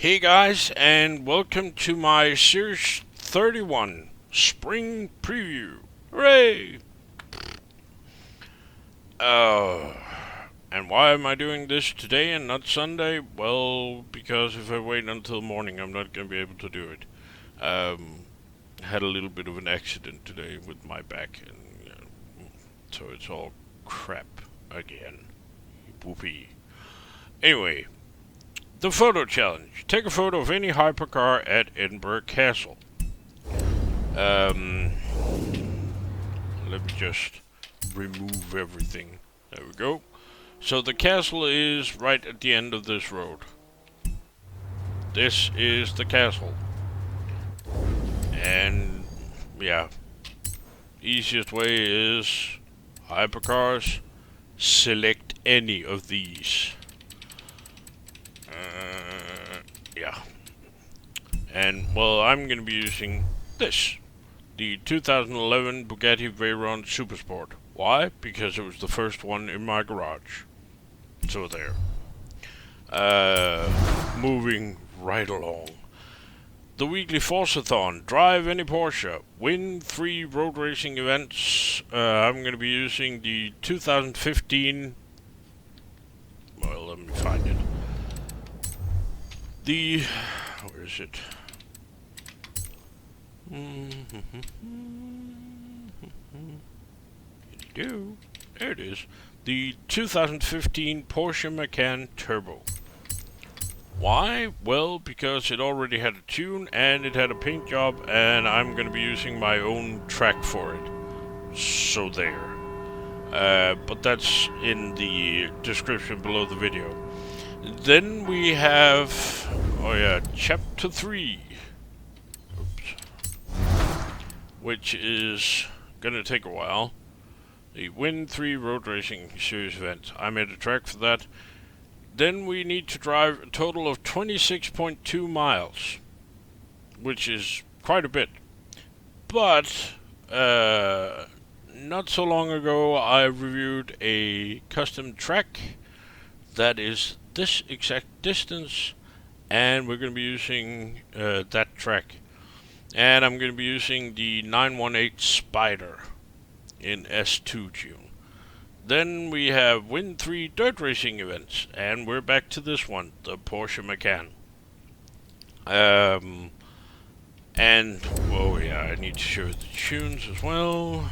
Hey guys, and welcome to my Series 31 Spring Preview. Hooray! And why am I doing this today and not Sunday? Well, because if I wait until morning, I'm not going to be able to do it. Had a little bit of an accident today with my back, and so it's all crap again. Whoopee. Anyway. The photo challenge. Take a photo of any hypercar at Edinburgh Castle. Let me just remove everything. There we go. So the castle is right at the end of this road. This is the castle. And yeah, easiest way is hypercars. Select any of these. Yeah. And, well, I'm going to be using this. The 2011 Bugatti Veyron Supersport. Why? Because it was the first one in my garage. So there. Moving right along. The weekly Forzathon. Drive any Porsche. Win 3 road racing events. I'm going to be using the 2015... Well, let me find it. Where is it? There it is. The 2015 Porsche Macan Turbo. Why? Well, because it already had a tune and it had a paint job, and I'm going to be using my own track for it. So there. But that's in the description below the video. Then we have, Chapter 3, which is gonna take a while. The Win 3 Road Racing Series event. I made a track for that. Then we need to drive a total of 26.2 miles, which is quite a bit. But, not so long ago I reviewed a custom track that is this exact distance, and we're going to be using that track. And I'm going to be using the 918 Spider in S2 tune. Then we have Win 3 dirt racing events, and we're back to this one, the Porsche Macan. And, oh yeah, I need to show the tunes as well.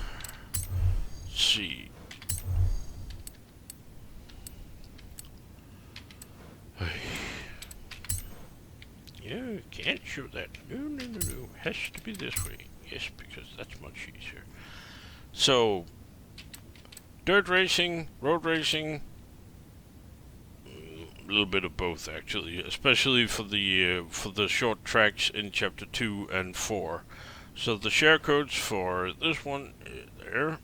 Let's see. Yeah, can't show that. No. Has to be this way. Yes, because that's much easier. So, dirt racing, road racing, a little bit of both actually, especially for the short tracks in Chapter 2 and 4. So the share codes for this one, there,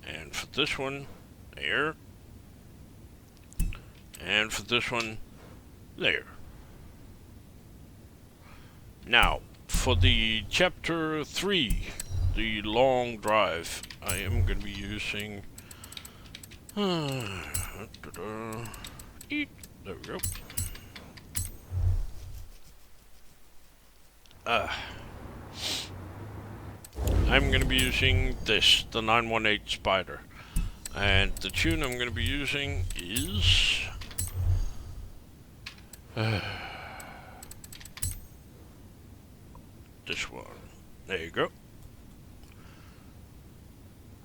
and for this one, there, and for this one, there. Now, for the Chapter 3, the long drive, I am going to be using... there we go. I'm going to be using this, the 918 Spider. And the tune I'm going to be using is... this one. There you go.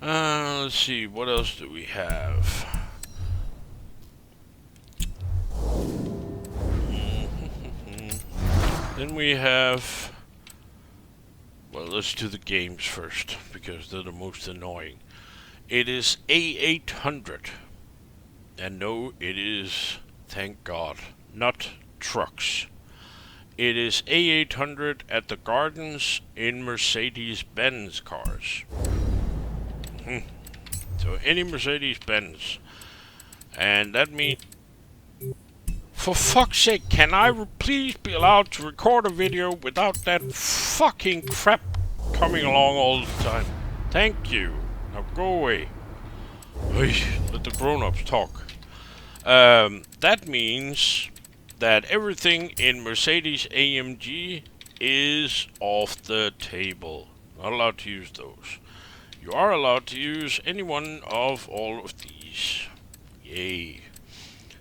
Let's see, what else do we have? Then we have... Well, let's do the games first, because they're the most annoying. It is A800. And no, it is, thank God, not trucks. It is A800 at the Gardens in Mercedes-Benz cars. So any Mercedes-Benz. And that means... For fuck's sake, can I please be allowed to record a video without that fucking crap coming along all the time? Thank you. Now go away. Let the grown-ups talk. That means that everything in Mercedes AMG is off the table. Not allowed to use those. You are allowed to use any one of all of these. Yay.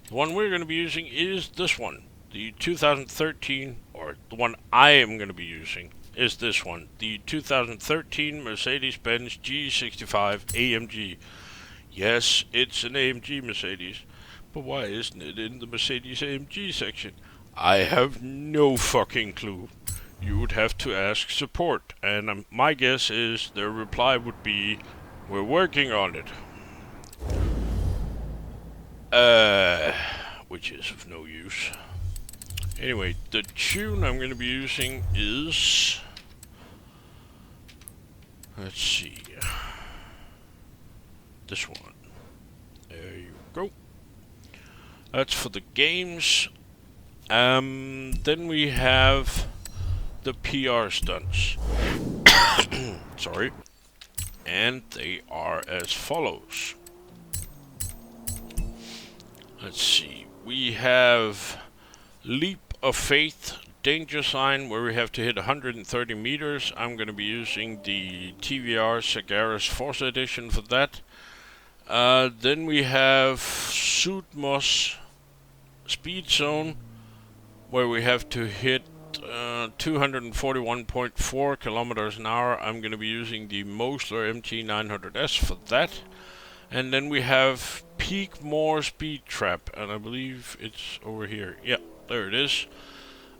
The one we're going to be using is this one. The 2013, or the one I am going to be using, is this one. The 2013 Mercedes-Benz G65 AMG. Yes, it's an AMG Mercedes, but why isn't it in the Mercedes AMG section? I have no fucking clue. You would have to ask support, and my guess is their reply would be, we're working on it. Which is of no use. Anyway, the tune I'm going to be using is... let's see. This one. There you go. That's for the games. Then we have the PR stunts. Sorry. And they are as follows. Let's see. We have Leap of Faith, Danger Sign, where we have to hit 130 meters. I'm going to be using the TVR Sagaris Forza edition for that. Then we have Sudmoss Speed Zone, where we have to hit 241.4 kilometers an hour. I'm going to be using the Mosler MT900S for that. And then we have Peak Moor Speed Trap, and I believe it's over here. Yeah, there it is.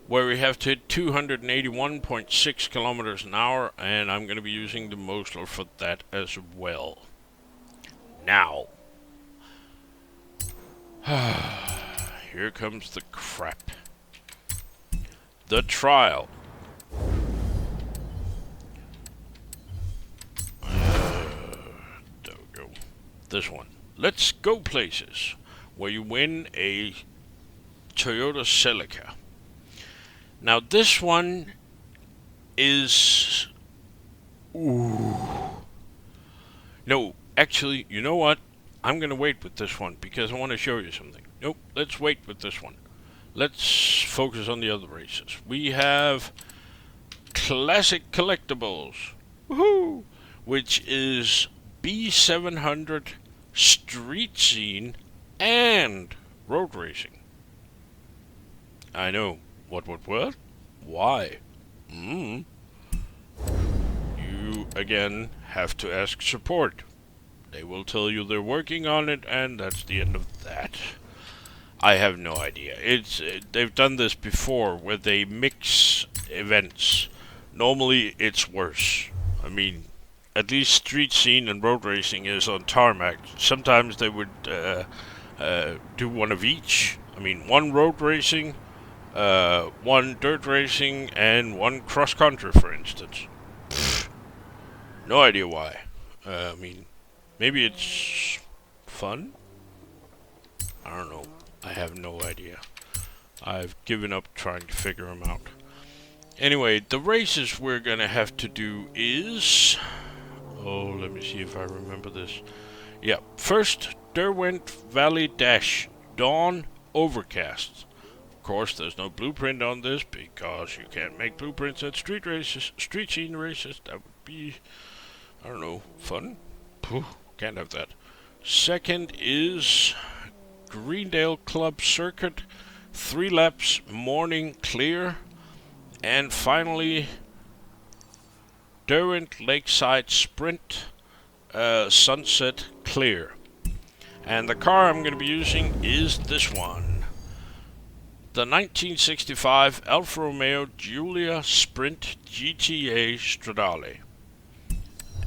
Where we have to hit 281.6 kilometers an hour, and I'm going to be using the Mosler for that as well. Now, here comes the crap. The trial. There we go. This one. Let's Go Places, where you win a Toyota Celica. Now this one is... ooh. No, actually, you know what? I'm going to wait with this one because I want to show you something. Nope, let's wait with this one. Let's focus on the other races. We have Classic Collectibles, woohoo, which is B700 Street Scene and Road Racing. I know. What? Why? You, again, have to ask support. They will tell you they're working on it, and that's the end of that. I have no idea. They've done this before, where they mix events. Normally, it's worse. I mean, at least Street Scene and Road Racing is on tarmac. Sometimes they would do one of each. I mean, one road racing, one dirt racing, and one cross-country, for instance. No idea why. I mean, maybe it's fun? I don't know. I have no idea. I've given up trying to figure them out. Anyway, the races we're gonna have to do is... oh, let me see if I remember this. Yeah, first, Derwent Valley Dash, Dawn, Overcast. Of course, there's no blueprint on this because you can't make blueprints at street races, street scene races. That would be, I don't know, fun? Pooh, can't have that. Second is Greendale Club Circuit, 3 laps, morning clear. And finally, Derwent Lakeside Sprint, sunset clear. And the car I'm going to be using is this one. The 1965 Alfa Romeo Giulia Sprint GTA Stradale.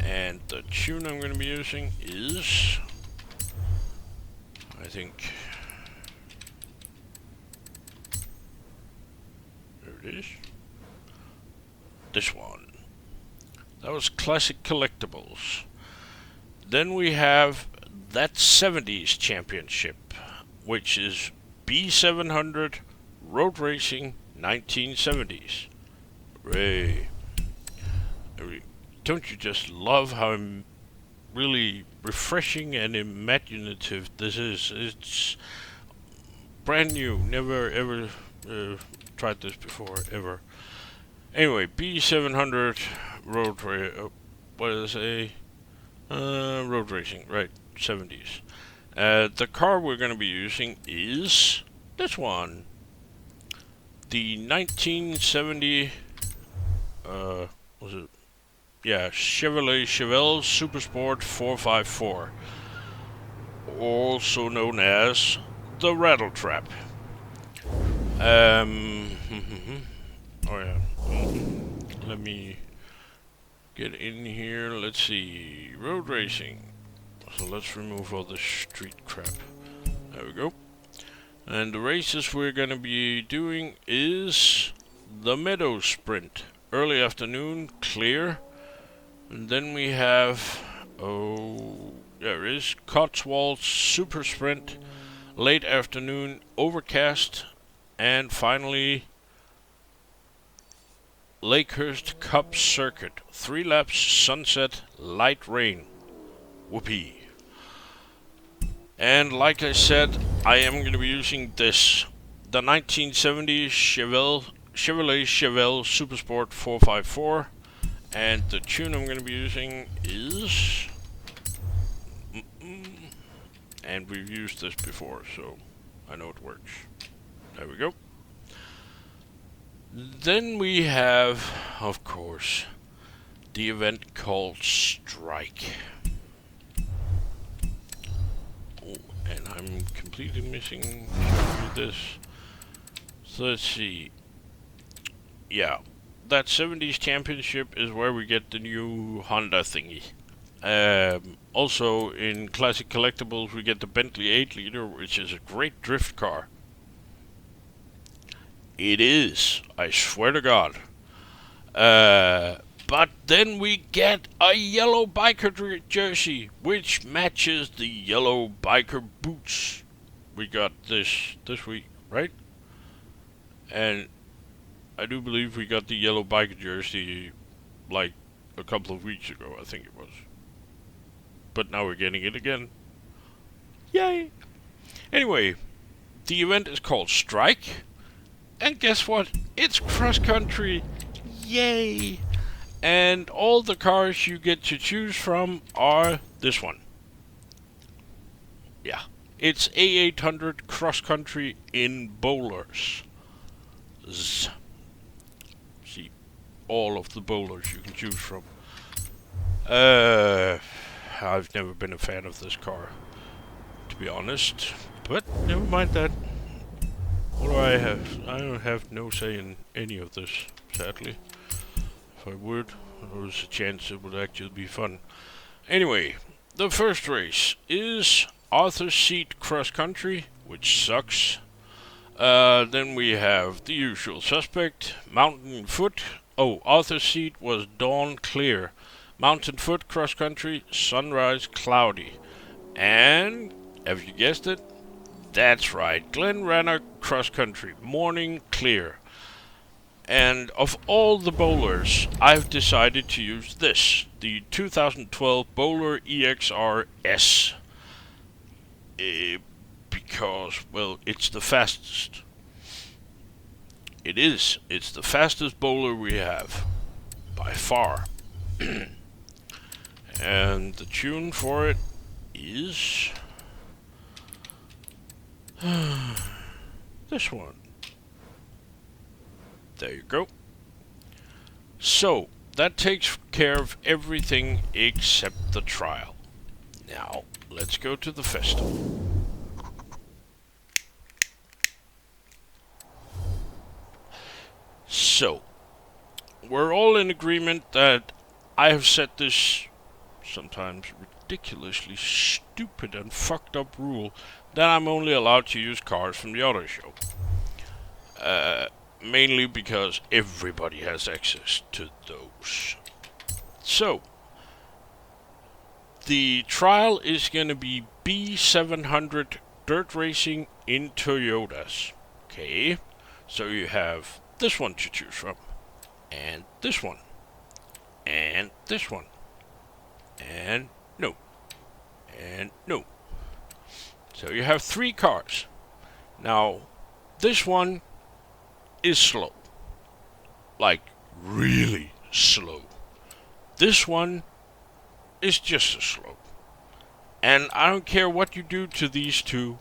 And the tune I'm going to be using is... I think... there it is. This one. That was Classic Collectibles. Then we have That 70s Championship, which is B700 Road Racing 1970s. Hooray. Don't you just love how really refreshing and imaginative this is? It's brand new. Never ever tried this before, ever. Anyway, B700 what is a road racing, right? 70s. The car we're going to be using is this one. The 1970, was it? Yeah, Chevelle Super Sport 454. Also known as the Rattle Trap. Oh yeah. Let me get in here. Let's see. Road racing. So let's remove all the street crap. There we go. And the races we're going to be doing is the Meadow Sprint. Early afternoon, clear. And then we have, there is Cotswolds Super Sprint. Late afternoon, Overcast. And finally, Lakehurst Cup Circuit. 3 laps, sunset, light rain. Whoopee. And like I said, I am going to be using this. The 1970 Chevelle Super Sport 454. And the tune I'm going to be using is... And we've used this before, so I know it works. There we go. Then we have, of course, the event called Strike. Oh, and I'm completely missing this. So let's see. Yeah, that 70s championship is where we get the new Honda thingy. Also, in Classic Collectibles, we get the Bentley 8 liter, which is a great drift car. It is, I swear to God. But then we get a yellow biker jersey, which matches the yellow biker boots we got this week, right? And I do believe we got the yellow biker jersey like a couple of weeks ago, I think it was. But now we're getting it again. Yay! Anyway, the event is called Strike. And guess what? It's cross-country. Yay! And all the cars you get to choose from are this one. Yeah. It's A800 cross-country in bowlers. See, all of the bowlers you can choose from. I've never been a fan of this car, to be honest. But never mind that. What do I have? I don't have no say in any of this, sadly. If I would, there was a chance it would actually be fun. Anyway, the first race is Arthur's Seat Cross Country, which sucks. Then we have the usual suspect, Mountain Foot. Oh, Arthur's Seat was Dawn Clear. Mountain Foot Cross Country, Sunrise Cloudy. And, have you guessed it? That's right, Glen Rannoch Cross Country, Morning Clear. And of all the bowlers, I've decided to use this, the 2012 Bowler EXR S. Because, well, it's the fastest. It is. It's the fastest bowler we have, by far. And the tune for it is... this one. There you go. So, that takes care of everything except the trial. Now, let's go to the festival. So, we're all in agreement that I have set this sometimes ridiculously stupid and fucked up rule that I'm only allowed to use cars from the auto show. Mainly because everybody has access to those. So, the trial is going to be B700 dirt racing in Toyotas. Okay, so you have this one to choose from, and this one, and this one, and no, and no. So you have 3 cars. Now, this one is slow. Like, really slow. This one is just as slow. And I don't care what you do to these two.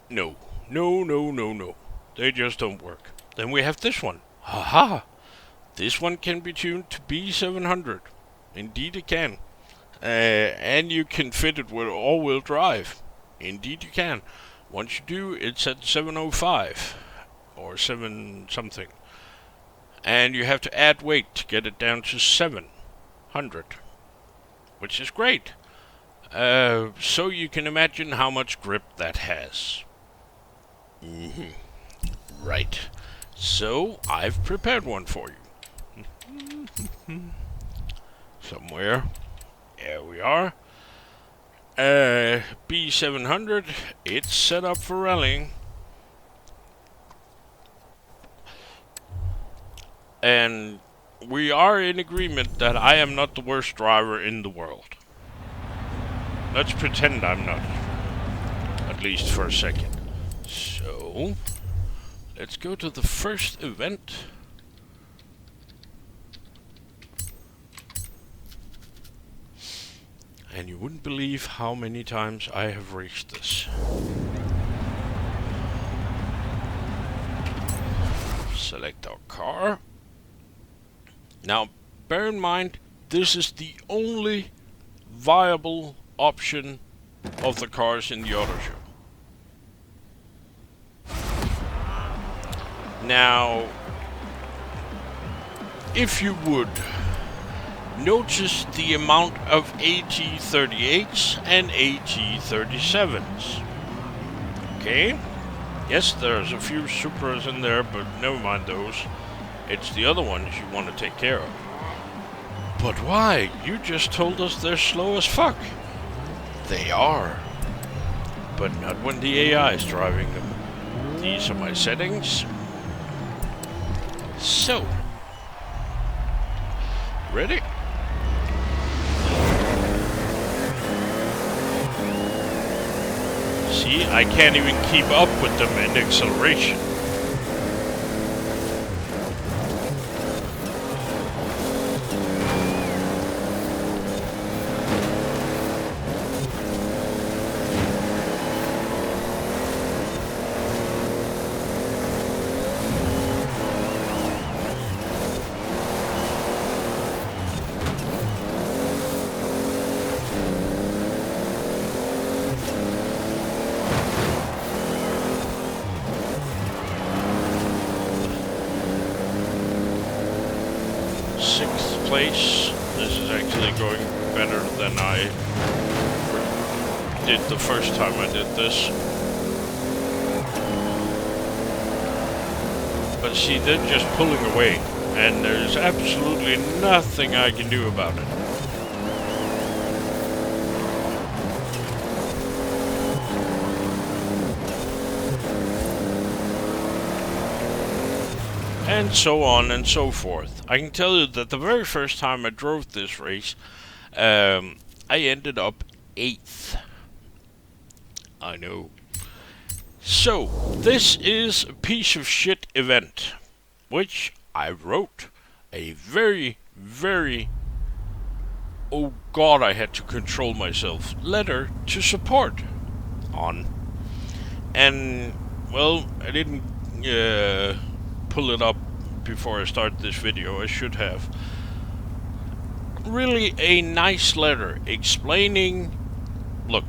No. No, no, no, no. They just don't work. Then we have this one. Haha. This one can be tuned to B700. Indeed it can. And you can fit it with all-wheel drive. Indeed you can. Once you do, it's at 705. Or 7 something. And you have to add weight to get it down to 700. Which is great. So you can imagine how much grip that has. Right. So, I've prepared one for you. Somewhere. There we are. B700. It's set up for rallying. And we are in agreement that I am not the worst driver in the world. Let's pretend I'm not. At least for a second. So, let's go to the first event. And you wouldn't believe how many times I have raced this. Select our car. Now, bear in mind, this is the only viable option of the cars in the auto show. Now, if you would, notice the amount of AT38s and AT37s. Okay? Yes, there's a few Supras in there, but never mind those. It's the other ones you want to take care of. But why? You just told us they're slow as fuck. They are. But not when the AI is driving them. These are my settings. So. Ready? See, I can't even keep up with them in acceleration. Place. This is actually going better than I did the first time I did this. But see, they're just pulling away, and there's absolutely nothing I can do about it. And so on and so forth. I can tell you that the very first time I drove this race, I ended up 8th. I know. So, this is a piece of shit event, which I wrote a very, very, oh god, I had to control myself, letter to support on. And, well, I didn't pull it up before I start this video. I should have. Really a nice letter explaining, look,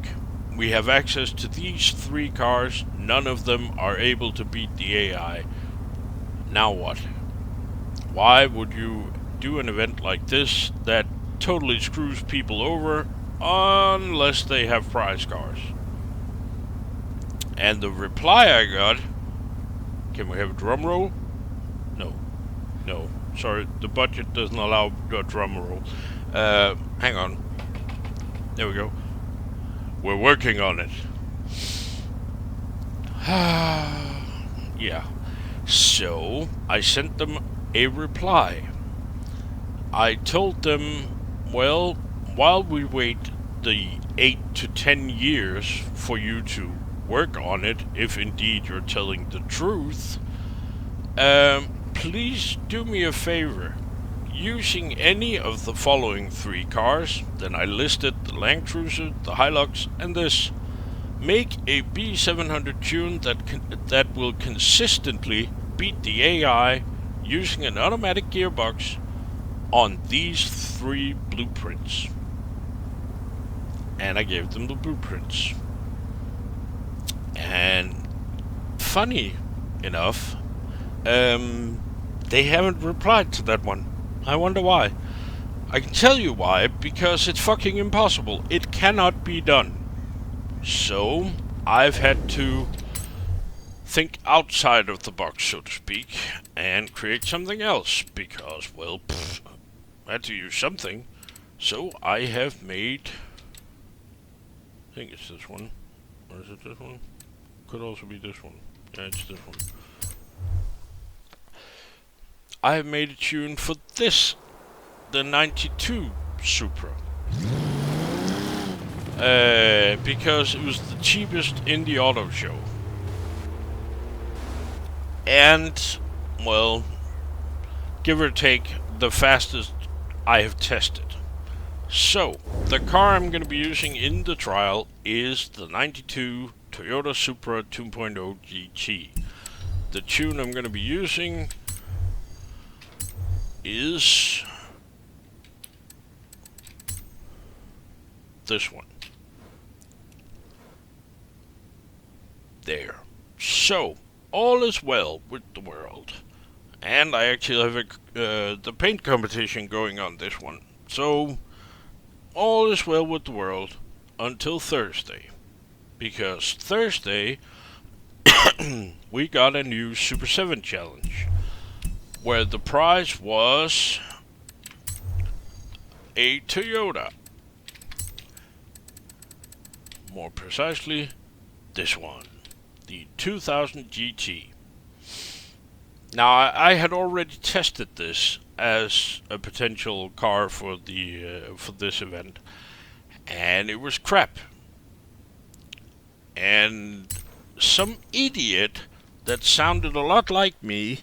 we have access to these 3 cars, none of them are able to beat the AI. Now what? Why would you do an event like this that totally screws people over unless they have prize cars? And the reply I got, can we have a drum roll? No, sorry, the budget doesn't allow a drum roll. Hang on. There we go. We're working on it. Yeah. So, I sent them a reply. I told them, well, while we wait the 8 to 10 years for you to work on it, if indeed you're telling the truth, please do me a favor. Using any of the following 3 cars, then I listed the Land Cruiser, the Hilux, and this. Make a B700 tune that will consistently beat the AI using an automatic gearbox on these 3 blueprints. And I gave them the blueprints. And funny enough, they haven't replied to that one. I wonder why. I can tell you why, because it's fucking impossible. It cannot be done. So, I've had to think outside of the box, so to speak, and create something else, because, well, I had to use something. So, I have made... I think it's this one. Or is it this one? Could also be this one. Yeah, it's this one. I have made a tune for this, the 92 Supra. Because it was the cheapest in the auto show. And, well, give or take, the fastest I have tested. So, the car I'm going to be using in the trial is the 92 Toyota Supra 2.0 GT. The tune I'm going to be using is this one. There. So, all is well with the world. And I actually have the paint competition going on this one. So, all is well with the world until Thursday. Because Thursday, we got a new Super 7 challenge. Where the prize was a Toyota. More precisely, this one. The 2000 GT. Now, I had already tested this as a potential car for this event, and it was crap. And some idiot that sounded a lot like me,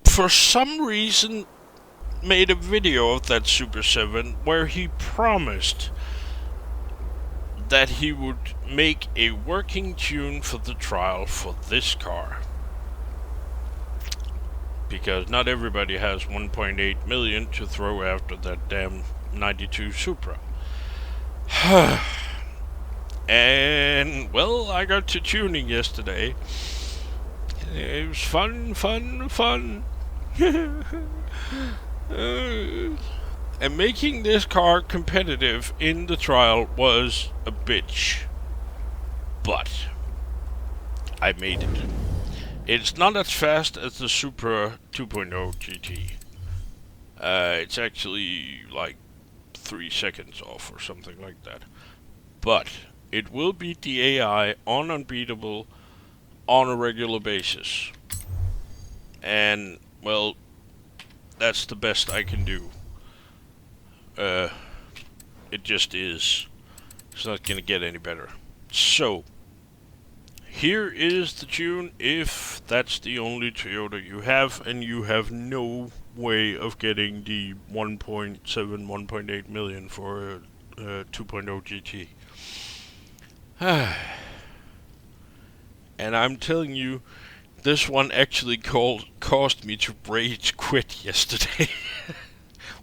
for some reason, made a video of that Super 7 where he promised that he would make a working tune for the trial for this car. Because not everybody has 1.8 million to throw after that damn 92 Supra. And, well, I got to tuning yesterday. It was fun. And making this car competitive in the trial was a bitch. But I made it. It's not as fast as the Supra 2.0 GT. It's actually like 3 seconds off or something like that. But it will beat the AI on Unbeatable on a regular basis. And, well, that's the best I can do. It just is. It's not gonna get any better. So, here is the tune if that's the only Toyota you have and you have no way of getting the 1.8 million for a 2.0 GT. And I'm telling you, this one actually caused me to rage quit yesterday.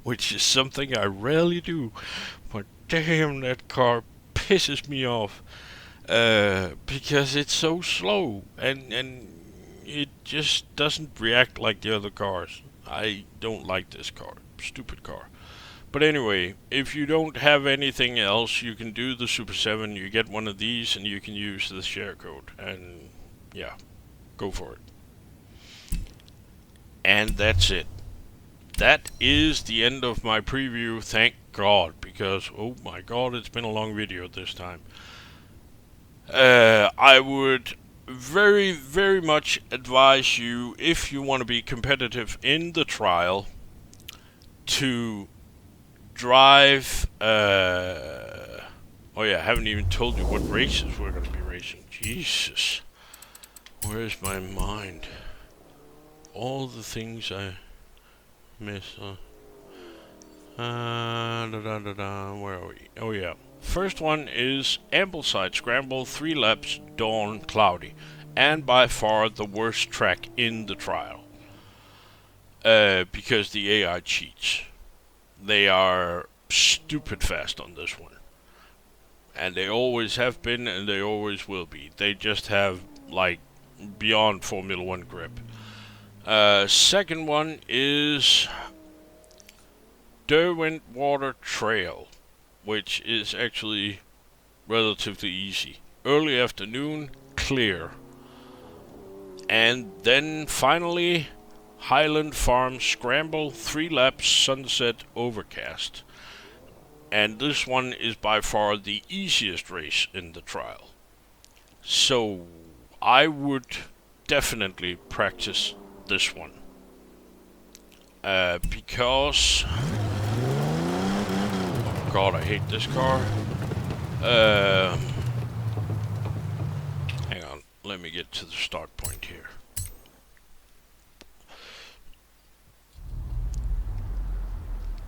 Which is something I rarely do. But damn, that car pisses me off. Because it's so slow. And it just doesn't react like the other cars. I don't like this car. Stupid car. But anyway, if you don't have anything else, you can do the Super 7. You get one of these and you can use the share code. And yeah, go for it. And that's it. That is the end of my preview, thank God, because, oh my God, it's been a long video this time. I would very, very much advise you, if you want to be competitive in the trial, to drive, oh yeah, I haven't even told you what races we're going to be racing. Jesus. Where's my mind? All the things I miss. Where are we? Oh yeah. First one is Ambleside Scramble, 3 laps, dawn, cloudy. And by far the worst track in the trial. Because the AI cheats. They are stupid fast on this one. And they always have been and they always will be. They just have, like, beyond Formula 1 grip. Second one is Derwentwater Trail, which is actually relatively easy. Early afternoon, clear. And then finally, Highland Farm Scramble, 3 laps, sunset, overcast. And this one is by far the easiest race in the trial. So I would definitely practice this one. Because... oh god, I hate this car. Hang on, let me get to the start point here.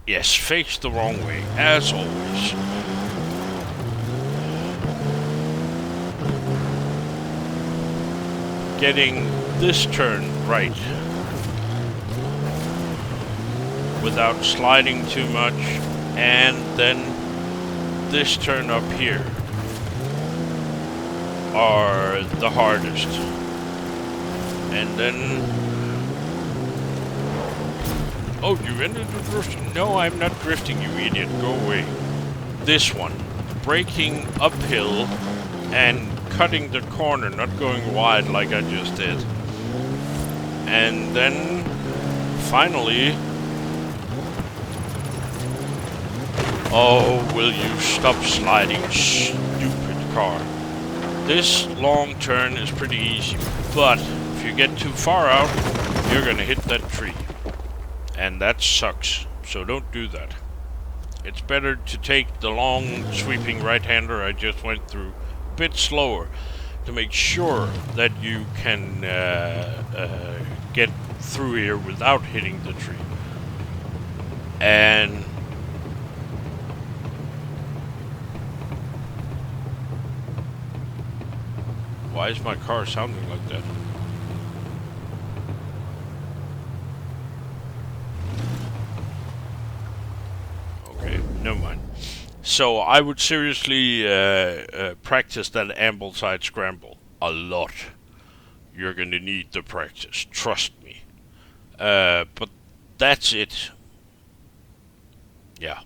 Yes, face the wrong way, as always. Getting this turn right without sliding too much, and then this turn up here are the hardest. And then... oh, you ended the drifting? No, I'm not drifting, you idiot. Go away. This one. Braking uphill and cutting the corner, not going wide like I just did. And then, finally... oh, will you stop sliding, stupid car. This long turn is pretty easy, but if you get too far out, you're gonna hit that tree. And that sucks, so don't do that. It's better to take the long, sweeping right-hander I just went through a bit slower to make sure that you can get through here without hitting the tree. And... why is my car sounding like that? Never mind. So I would seriously practice that Ambleside Scramble a lot. You're gonna need the practice, trust me. But that's it. Yeah.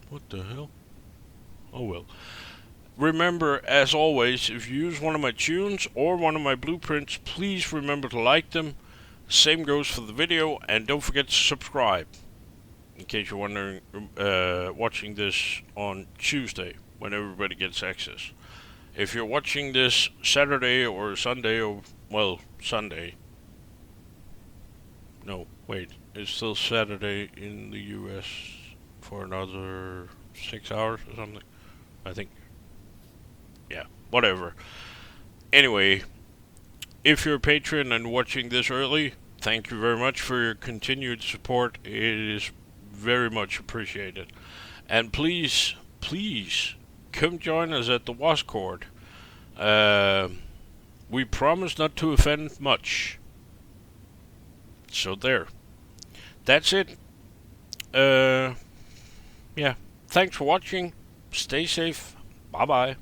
What the hell? Oh well. Remember, as always, if you use one of my tunes or one of my blueprints, please remember to like them. Same goes for the video, and don't forget to subscribe, in case you're wondering, watching this on Tuesday, when everybody gets access. If you're watching this Saturday or Sunday, or, well, Sunday. No, wait, it's still Saturday in the US for another 6 hours or something, I think. Yeah, whatever. Anyway... if you're a patron and watching this early, thank you very much for your continued support. It is very much appreciated. And please, please, come join us at the Waznewz. We promise not to offend much. So there. That's it. Yeah. Thanks for watching. Stay safe. Bye-bye.